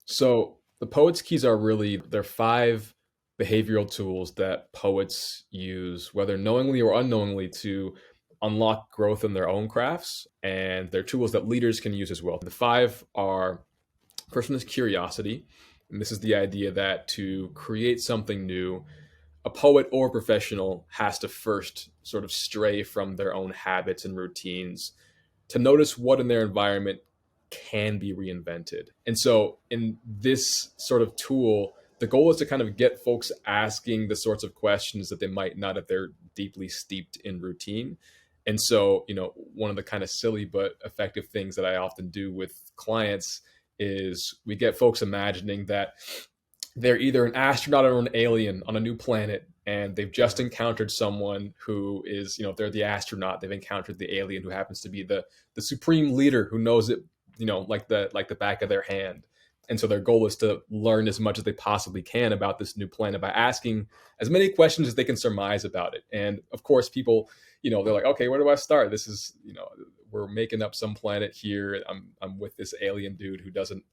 So the poets keys are really, they're five behavioral tools that poets use, whether knowingly or unknowingly, to unlock growth in their own crafts. And they're tools that leaders can use as well. The five are: first one is curiosity. And this is the idea that to create something new, a poet or professional has to first sort of stray from their own habits and routines to notice what in their environment can be reinvented. And so, in this sort of tool, the goal is to kind of get folks asking the sorts of questions that they might not if they're deeply steeped in routine. And so, one of the kind of silly but effective things that I often do with clients is we get folks imagining that they're either an astronaut or an alien on a new planet, and they've just encountered someone who is, they're the astronaut, they've encountered the alien who happens to be the supreme leader who knows it, like the back of their hand. And so their goal is to learn as much as they possibly can about this new planet by asking as many questions as they can surmise about it. And of course, people, they're like, okay, where do I start? This is, we're making up some planet here. I'm with this alien dude who doesn't,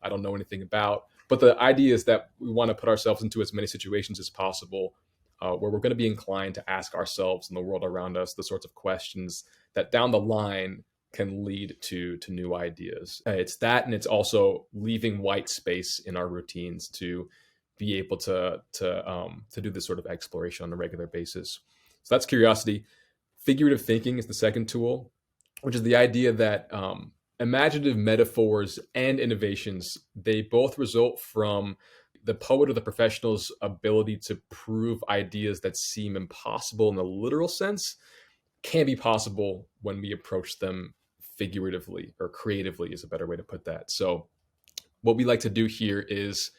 I don't know anything about. But the idea is that we want to put ourselves into as many situations as possible where we're going to be inclined to ask ourselves and the world around us the sorts of questions that down the line can lead to new ideas. It's that, and it's also leaving white space in our routines to be able to do this sort of exploration on a regular basis. So that's curiosity. Figurative thinking is the second tool, which is the idea that imaginative metaphors and innovations, they both result from the poet or the professional's ability to prove ideas that seem impossible in the literal sense can be possible when we approach them figuratively, or creatively is a better way to put that. So what we like to do here is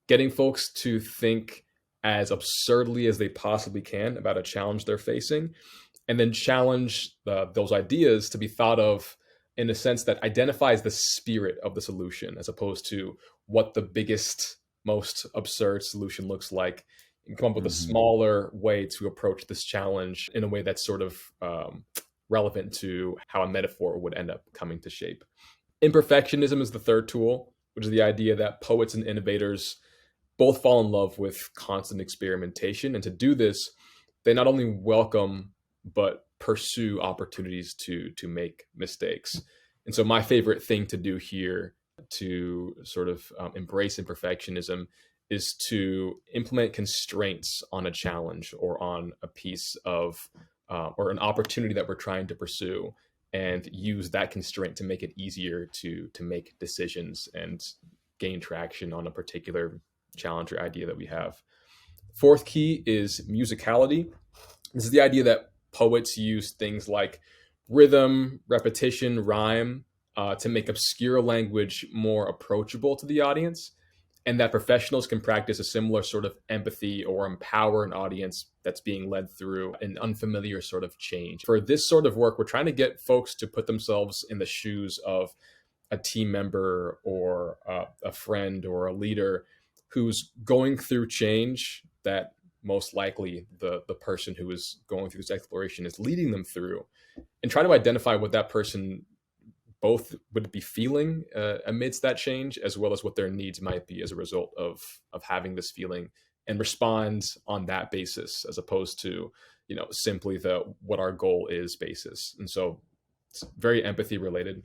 getting folks to think as absurdly as they possibly can about a challenge they're facing, and then challenge those ideas to be thought of in a sense that identifies the spirit of the solution, as opposed to what the biggest, most absurd solution looks like, and come up with a smaller way to approach this challenge in a way that's sort of relevant to how a metaphor would end up coming to shape. Imperfectionism is the third tool, which is the idea that poets and innovators both fall in love with constant experimentation. And to do this, they not only welcome, but pursue opportunities to make mistakes. And so my favorite thing to do here to sort of embrace imperfectionism is to implement constraints on a challenge or on a piece of or an opportunity that we're trying to pursue, and use that constraint to make it easier to make decisions and gain traction on a particular challenge or idea that we have. Fourth key is musicality. This is the idea that poets use things like rhythm, repetition, rhyme to make obscure language more approachable to the audience, and that professionals can practice a similar sort of empathy or empower an audience that's being led through an unfamiliar sort of change. For this sort of work, we're trying to get folks to put themselves in the shoes of a team member or a friend or a leader who's going through change that most likely the person who is going through this exploration is leading them through, and try to identify what that person both would be feeling amidst that change, as well as what their needs might be as a result of having this feeling, and respond on that basis, as opposed to simply the what our goal is basis. And so it's very empathy related.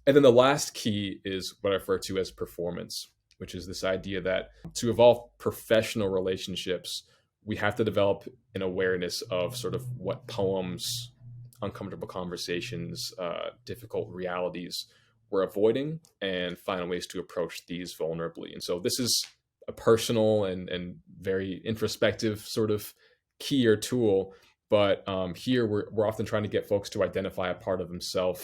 And then the last key is what I refer to as performance, which is this idea that to evolve professional relationships, we have to develop an awareness of sort of what poems, uncomfortable conversations, difficult realities we're avoiding, and find ways to approach these vulnerably. And so this is a personal and very introspective sort of key or tool, but here we're often trying to get folks to identify a part of themselves,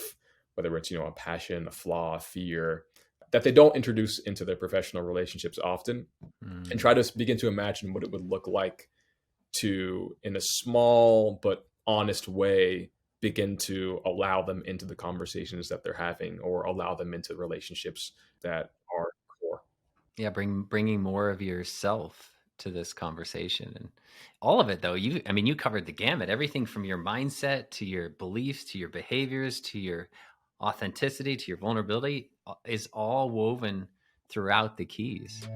whether it's a passion, a flaw, a fear, that they don't introduce into their professional relationships often, and try to begin to imagine what it would look like to, in a small but honest way, begin to allow them into the conversations that they're having, or allow them into relationships that are core. Yeah, bringing more of yourself to this conversation, and all of it though. You covered the gamut, everything from your mindset to your beliefs to your behaviors to your authenticity to your vulnerability is all woven throughout the keys.